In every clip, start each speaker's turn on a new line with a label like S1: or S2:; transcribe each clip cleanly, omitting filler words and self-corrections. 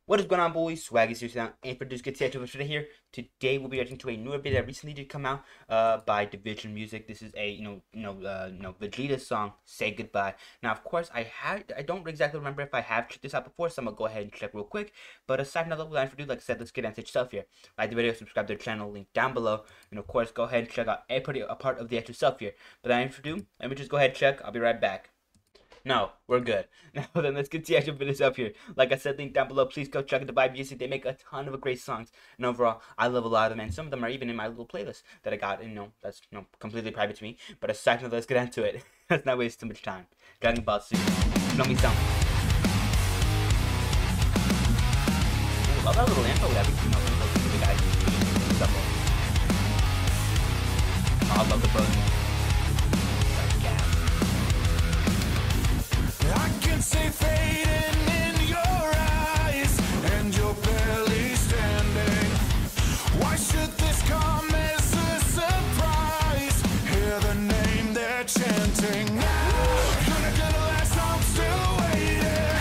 S1: What is going on, boys? Swaggy here now, and for this good set over here. Today we'll be reacting to a newer bit that recently did come out by Division Music. This is a VEGETA song, "Say Goodbye." Now, of course, I don't exactly remember if I have checked this out before, so I'm gonna go ahead and check real quick. But aside from that, without further ado, like I said, let's get into itself here. Like the video, subscribe to the channel, link down below, and of course, go ahead and check out a part of the actual stuff here. But without further ado, let me just go ahead and check. I'll be right back. No, we're good. Now then, let's get the actual videos up here. Like I said, link down below. Please go check out the Vibe Music. They make a ton of great songs. And overall, I love a lot of them. And some of them are even in my little playlist that I got. And, that's, completely private to me. But aside from that, let's get into it. Let's not waste too much time. Dragon Ball Z. Know me some. I love that little info that we, the guys. I love the brother.
S2: I can see fading in your eyes, and you're barely standing. Why should this come as a surprise? Hear the name they're chanting. Gonna last, I'm still waiting.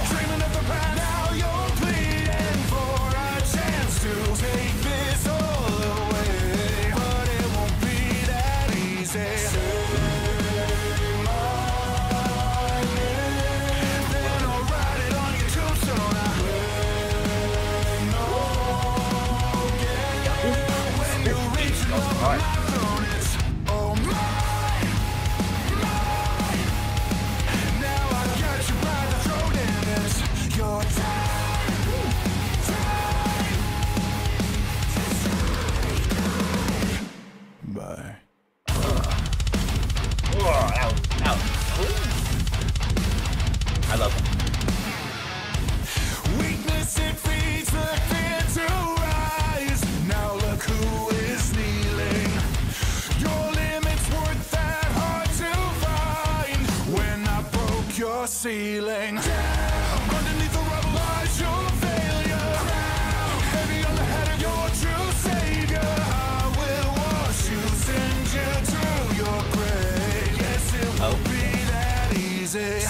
S2: Dreaming of the past, now you're pleading for a chance to take this all away. But it won't be that easy. Bye.
S1: Whoa, that was I love it.
S2: Weakness, it feeds the fear to rise. Now look who is kneeling. Your limits weren't that hard to find when I broke your ceiling. Underneath the rubble lies your failure. Heavy on the head of your true savior. I will wash you, send you to your grave. Yes, it won't be that easy.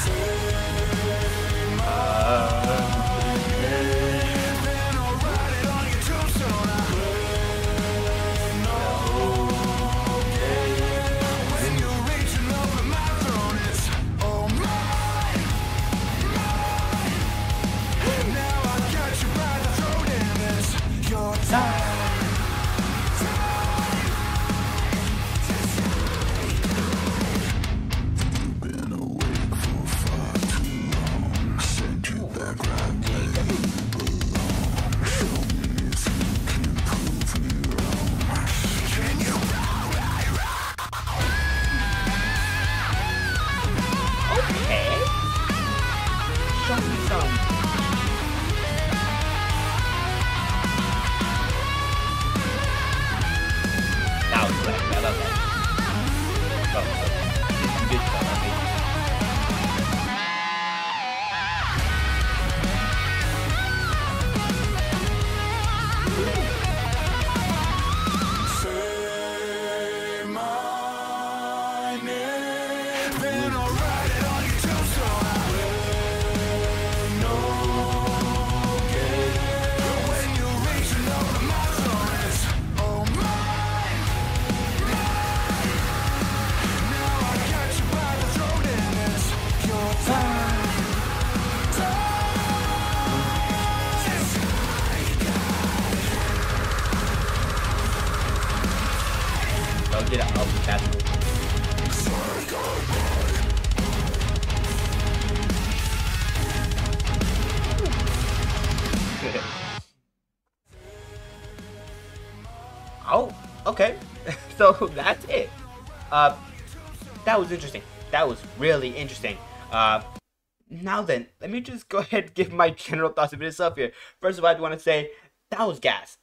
S1: Get it up with that move. Oh, okay. So that's it. That was interesting. That was really interesting. Now then, let me just go ahead and give my general thoughts of this up here. First of all, I want to say that was gas.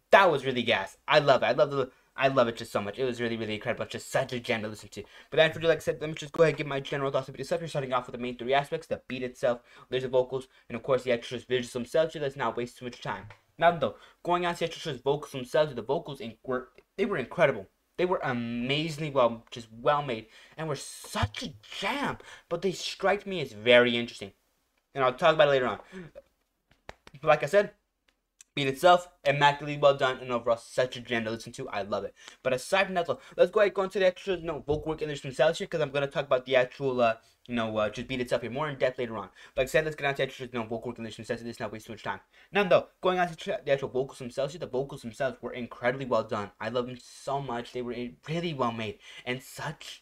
S1: That was really gas. I love it. I love it just so much. It was really, really incredible. It's just such a jam to listen to. But then, like I said, let me just go ahead and give my general thoughts of this stuff. You're starting off with the main three aspects: the beat itself, there's the vocals, and of course the extras, visuals themselves. So let's not waste too much time. Now though, going on to the extras, vocals themselves, the vocals were incredible. They were amazingly well made, and were such a jam. But they strike me as very interesting, and I'll talk about it later on. like I said, beat itself, immaculately well done, and overall such a jam to listen to. I love it. But aside from that, though, let's go ahead and go into the actual, vocal work and themselves here, because I'm gonna talk about the actual, just beat itself here more in depth later on. But like I said, let's get on to actual, vocal work and themselves. This not waste too much time. Now, though, going on to the actual vocals themselves here, the vocals themselves were incredibly well done. I love them so much. They were really well made and such.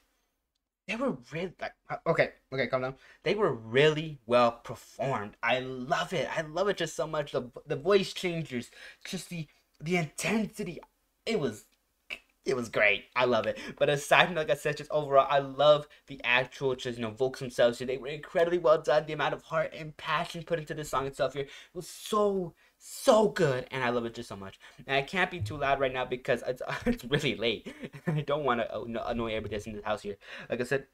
S1: They were really like okay, calm down. They were really well performed. I love it. I love it just so much. The voice changers, just the intensity. It was it was great. I love it. But aside from, like I said, just overall, I love the actual just vocals themselves here. They were incredibly well done. The amount of heart and passion put into the song itself here was so good, and I love it just so much. And I can't be too loud right now because it's really late. I don't want to annoy everybody that's in the house here. Like I said,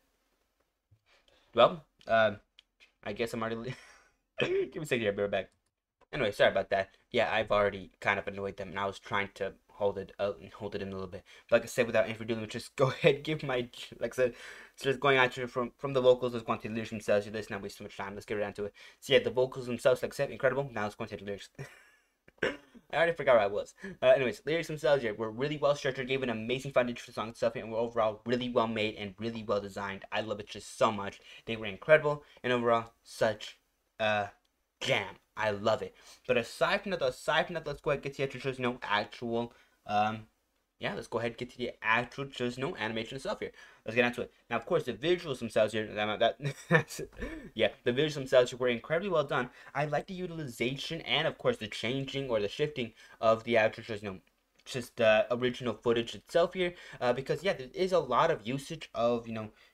S1: well, I guess I'm already. Give me a second here, I'll be right back. Anyway, sorry about that. Yeah, I've already kind of annoyed them, and I was trying to hold it in a little bit. But like I said, without any further ado, just go ahead and give my like I said, so just going on to from the vocals. Let's go on to the lyrics themselves. Let's not waste too much time. Let's get right into it. So yeah, the vocals themselves, like I said, incredible. Now let's go into the lyrics. I already forgot where I was. Anyways, lyrics themselves here were really well structured, gave an amazing foundation for the song itself, and were overall really well made and really well designed. I love it just so much. They were incredible, and overall, such a jam. I love it. But aside from that, let's go ahead and get to the actual, yeah, let's go ahead and get to the actual animation itself here. Let's get into it. Now, of course, the visuals themselves here, yeah, the visuals themselves were incredibly well done. I like the utilization and, of course, the changing or the shifting of the actual, just the original footage itself here, because yeah, there is a lot of usage of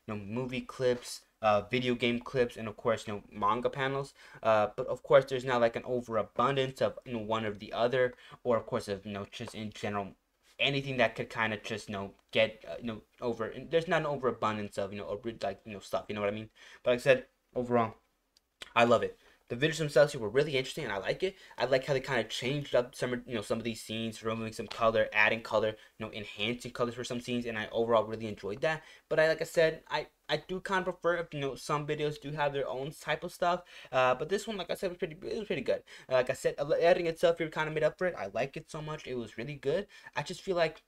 S1: movie clips, video game clips, and of course manga panels. But of course, there's not like an overabundance of one or the other, or of course of just in general anything that could kind of just get over. And there's not an overabundance of stuff. You know what I mean? But like I said, overall, I love it. The videos themselves here were really interesting, and I like it. I like how they kind of changed up some of these scenes, removing some color, adding color, enhancing colors for some scenes, and I overall really enjoyed that. But like I said, I do kind of prefer if some videos do have their own type of stuff. But this one, like I said, was pretty good. Like I said, editing itself here kind of made up for it. I like it so much; it was really good. I just feel like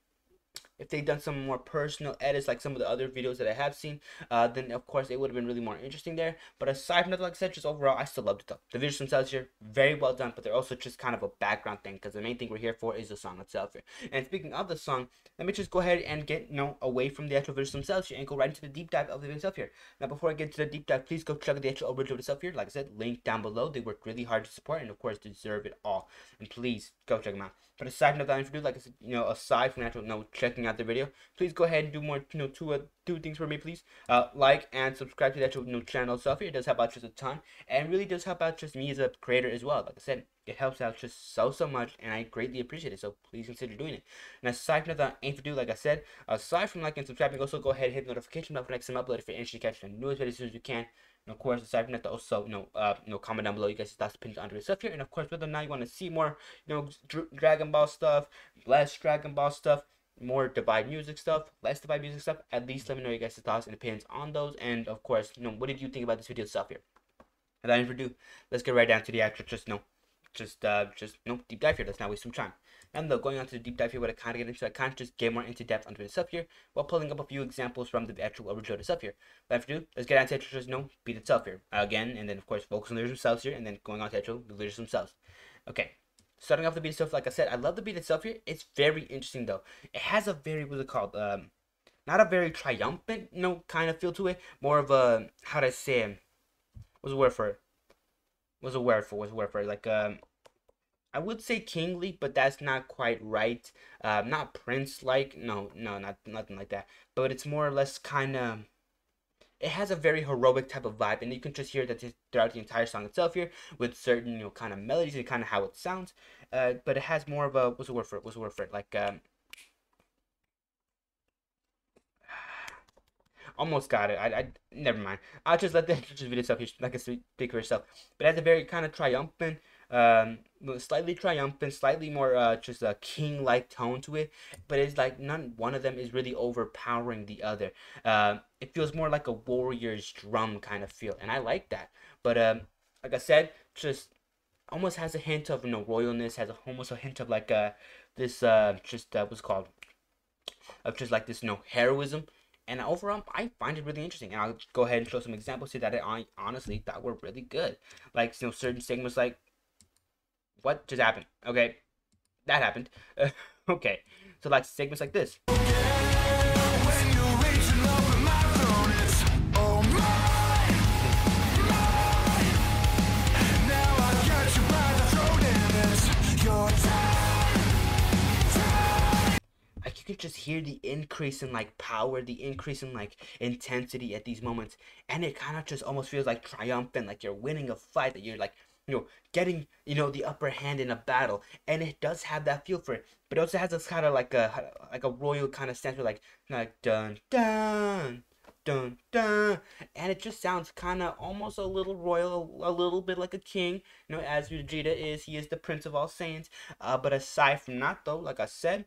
S1: if they'd done some more personal edits like some of the other videos that I have seen, then of course it would have been really more interesting there. But aside from that, like I said, just overall, I still loved it though. The videos themselves here, very well done, but they're also just kind of a background thing, because the main thing we're here for is the song itself here. And speaking of the song, let me just go ahead and get away from the actual videos themselves here and go right into the deep dive of the video itself here. Now, before I get to the deep dive, please go check out the actual original itself here. Like I said, link down below. They worked really hard to support and of course deserve it all. And please go check them out. But aside from that, like I said, aside from actual checking out the video, please go ahead and do more, two things for me, please. Like and subscribe to the actual channel itself here. It does help out just a ton, and really does help out just me as a creator as well. Like I said, it helps out just so much, and I greatly appreciate it. So please consider doing it. And aside from that, ain't to do, like I said, aside from liking and subscribing, also go ahead and hit the notification bell for next time upload if you're interested to catch the newest video as soon as you can. And of course, aside from that, also comment down below you guys' thoughts, opinions on the stuff here, and of course whether or not you want to see more Dragon Ball stuff, less Dragon Ball stuff, more Divide music stuff, less Divide music stuff. At least let me know you guys' thoughts and opinions on those, and of course what did you think about this video stuff here. Without any further ado, let's get right down to the actual deep dive here. Let's not waste some time. And though going on to the deep dive here, what I kind of get into, I kind of just get more into depth onto this stuff here, while pulling up a few examples from the actual original stuff here. Without further ado, let's get on to actual beat itself here again, and then of course focus on the lyrics themselves here, and then going on to actual the lyrics themselves. Okay, starting off the beat itself, like I said, I love the beat itself here. It's very interesting though. It has a very, what's it called? Not a very triumphant, kind of feel to it. More of a, how do I say? What's the word for it? What's the word for it? Like I would say kingly, but that's not quite right. Not prince-like. No, nothing like that. But it's more or less kind of. It has a very heroic type of vibe, and you can just hear that throughout the entire song itself here, with certain kind of melodies and kind of how it sounds. But it has more of a, what's the word for it? Like almost got it. I never mind. I'll just let the video itself here, like I said, speak for itself. But it has a very kind of triumphant, slightly triumphant, slightly more just a king-like tone to it. But it's like none one of them is really overpowering the other. It feels more like a warrior's drum kind of feel, and I like that. But like I said, just almost has a hint of royalness, has almost a hint of like this just what's called of just like this heroism. And overall, I find it really interesting, and I'll go ahead and show some examples here that I honestly thought were really good. Like certain segments, like what just happened? Okay, that happened. Okay, so like segments like this.
S2: When you're reaching over my throne, it's oh my, now I got you by the throat and it's your time.
S1: Like you could just hear the increase in like power, the increase in like intensity at these moments, and it kind of just almost feels like triumphant, like you're winning a fight, that you're like getting the upper hand in a battle, and it does have that feel for it, but it also has this kind of like a royal kind of stance, where like dun dun dun dun, and it just sounds kind of almost a little royal, a little bit like a king, as Vegeta is. He is the Prince of all Saiyans. But aside from that, though, like I said,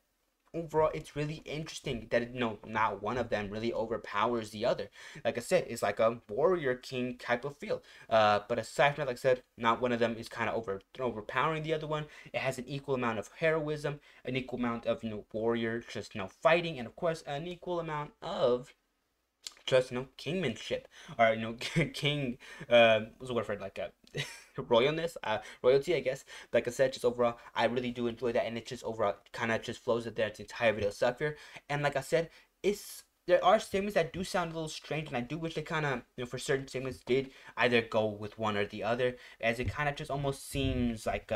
S1: overall it's really interesting that not one of them really overpowers the other. Like I said, it's like a warrior king type of feel, but aside from that, like I said, not one of them is kind of overpowering the other one. It has an equal amount of heroism, an equal amount of warrior just fighting, and of course an equal amount of just kingmanship, or king what's the word for it, like royalness, royalty, I guess. Like I said, just overall I really do enjoy that, and it just overall kind of just flows it there, its entire video stuff here. And like I said, there are segments that do sound a little strange, and I do wish they kind of for certain segments did either go with one or the other, as it kind of just almost seems like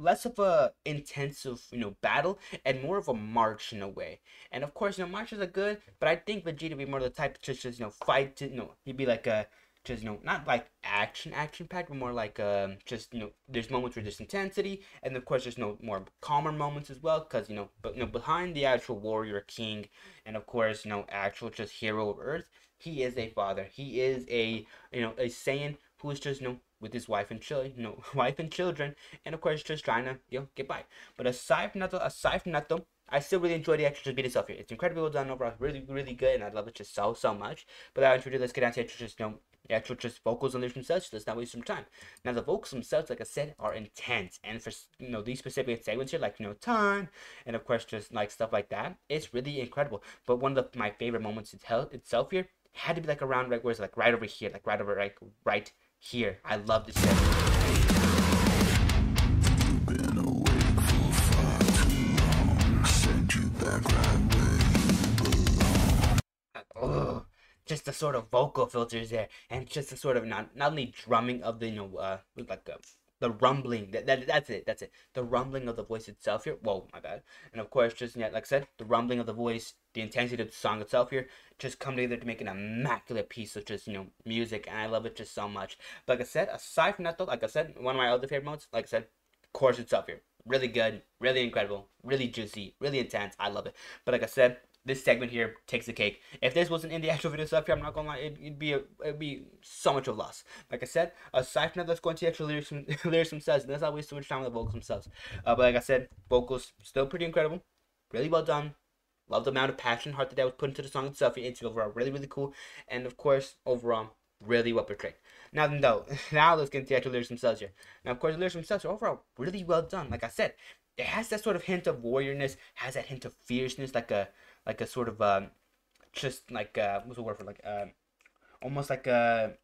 S1: less of a intensive battle, and more of a march in a way. And of course marches are good, but I think Vegeta would be more the type to just fight to he'd be like a just not like action packed, but more like just there's moments where there's intensity, and of course there's more calmer moments as well, because but behind the actual warrior king, and of course actual just hero of Earth, he is a father. He is a a Saiyan who is just with his wife and children, and of course just trying to get by. But aside from that though, I still really enjoy the actual just beat itself here. It's incredibly well done overall, really really good, and I love it just so much. But without further ado, let's get down to just the actual just vocals on themselves. So let's not waste some time. Now the vocals themselves, like I said, are intense, and for these specific segments here, like time, and of course just like stuff like that, it's really incredible. But one of my favorite moments itself here had to be like around where it's like right over here, like right over right here. I love this segment.
S2: Been awake for far too long. Send you back right where you belong.
S1: Oh, just the sort of vocal filters there, and just the sort of not only drumming of the the rumbling, that's it, the rumbling of the voice itself here. Whoa, my bad. And of course just like I said, the rumbling of the voice, the intensity of the song itself here just come together to make an immaculate piece of just music, and I love it just so much. But like I said, aside from that though, like I said, one of my other favorite moments, like I said, chorus itself here, really good, really incredible, really juicy, really intense. I love it. But like I said, this segment here takes the cake. If this wasn't in the actual video stuff here, I'm not gonna lie, it'd be so much of a loss. Like I said, aside from that, let's go into the actual lyrics themselves, and let's not waste too much time on the vocals themselves. But like I said, vocals still pretty incredible, really well done. Love the amount of passion, heart that was put into the song itself. It's overall really really cool, and of course overall really well portrayed. Now let's get into the actual lyrics themselves here. Now of course the lyrics themselves are overall really well done. Like I said, it has that sort of hint of warriorness, has that hint of fierceness, like a sort of just like what's the word for, like almost like a,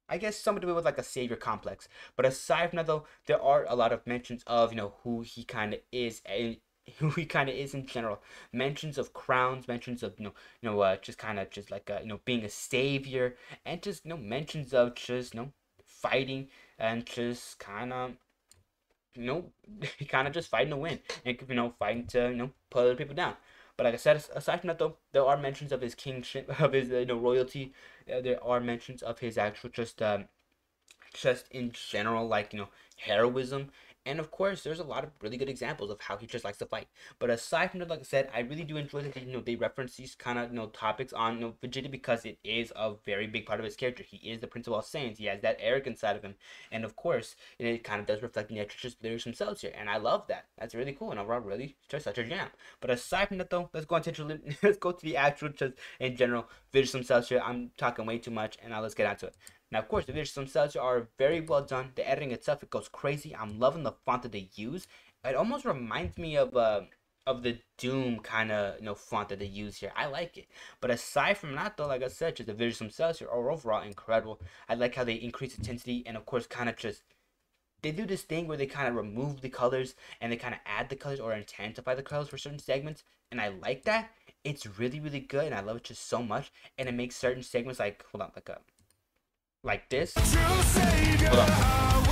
S1: I guess something to do with like a savior complex. But aside from that though, there are a lot of mentions of who he kind of is, and who he kind of is in general. Mentions of crowns, mentions of just kind of just like being a savior, and just mentions of just fighting, and just kind of kind of just fighting to win, and fighting to put other people down. But like I said, aside from that though, there are mentions of his kingship, of his royalty. There are mentions of his actual just in general, like heroism. And of course, there's a lot of really good examples of how he just likes to fight. But aside from that, like I said, I really do enjoy that they reference these kind of topics on Vegeta, because it is a very big part of his character. He is the Prince of all Saiyans. He has that arrogant side of him, and of course, it kind of does reflect in the actual just lyrics themselves here. And I love that. That's really cool, and overall, really just such a jam. But aside from that though, let's go to the actual just in general videos themselves here. I'm talking way too much, and now let's get onto it. Now, of course, the visuals themselves are very well done. The editing itself, it goes crazy. I'm loving the font that they use. It almost reminds me of the Doom kind of font that they use here. I like it. But aside from that, though, like I said, just the visuals themselves are overall incredible. I like how they increase intensity and of course kind of just they do this thing where they kind of remove the colors and they kind of add the colors or intensify the colors for certain segments, and I like that. It's really really good, and I love it just so much. And it makes certain segments like hold on like this. Hold on.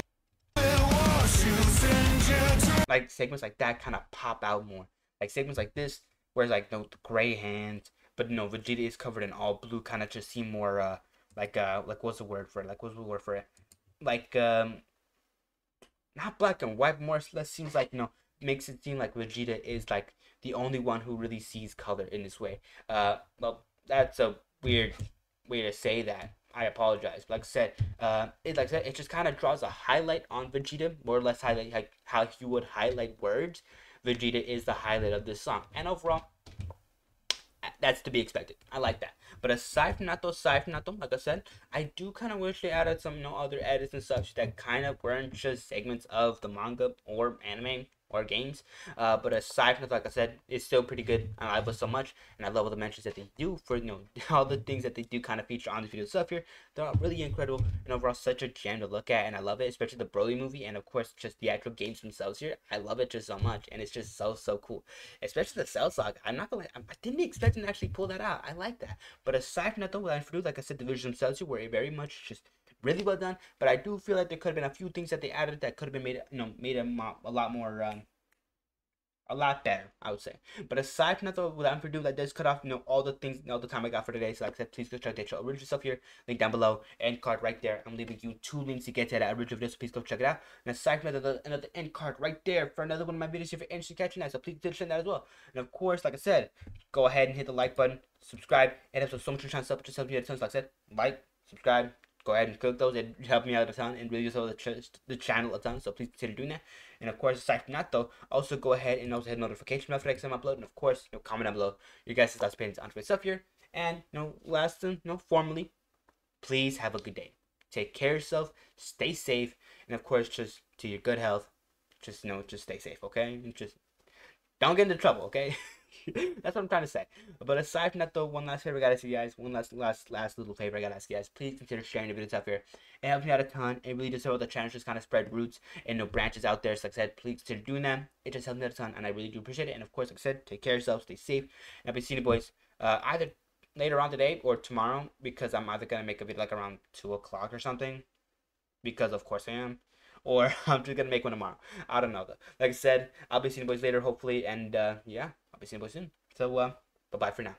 S1: Like segments like that kind of pop out more. Like segments like this, whereas like the gray hands, but Vegeta is covered in all blue, kind of just seem more like what's the word for it? Like what's the word for it? Like not black and white, more or less seems like makes it seem like Vegeta is like the only one who really sees color in this way. Well, that's a weird way to say that. I apologize. Like I said, it just kind of draws a highlight on Vegeta, more or less highlight like how you would highlight words. Vegeta is the highlight of this song, and overall, that's to be expected. I like that. But aside from that, like I said, I do kind of wish they added some other edits and such that kind of weren't just segments of the manga or anime or games. But aside from that, like I said, it's still pretty good. I love it so much, and I love all the mentions that they do for all the things that they do kind of feature on the video stuff here. They're really incredible, and overall such a gem to look at, and I love it, especially the Broly movie, and of course just the actual games themselves here. I love it just so much, and it's just so cool, especially the Cell Saga. I'm not gonna, I didn't expect them to actually pull that out. I like that. But aside from that, though, without further ado, like I said, the visuals themselves here were very much just really well done. But I do feel like there could have been a few things that they added that could have been made a lot more a lot better, I would say. But aside from that, though, without further ado, that does cut off, all the things, all the time I got for today. So like I said, please go check that original stuff here. Link down below, end card right there. I'm leaving you 2 links to get to that original video, so please go check it out. And aside from that, another end card right there for another one of my videos here for instant catching that. So please consider that as well. And of course, like I said, go ahead and hit the like button, subscribe, and helps so much your channel up. Just helps me out a ton. So like I said, like, subscribe. Go ahead and click those. It help me out a ton and really just help the channel a ton. So please consider doing that. And of course, aside from that, though, also go ahead and also hit notification bell for next time I upload. And of course, comment down below your guys' thoughts, opinions on today's stuff here. And last and formally, please have a good day. Take care of yourself. Stay safe. And of course, just to your good health, just just stay safe, okay? And just don't get into trouble, okay? That's what I'm trying to say. But aside from that, though, one last favor I gotta ask you guys. One last little favor I gotta ask you guys. Please consider sharing the videos out here. It helps me out a ton. It really just helps the channel just kind of spread roots and branches out there. So like I said, please consider doing that. It just helps me out a ton, and I really do appreciate it. And of course, like I said, take care of yourselves, stay safe, and I'll be seeing you boys either later on today or tomorrow, because I'm either gonna make a video like around 2 o'clock or something, because of course I am. Or I'm just gonna make one tomorrow. I don't know though. Like I said, I'll be seeing you boys later, hopefully, and yeah, I'll be seeing you boys soon. So bye bye for now.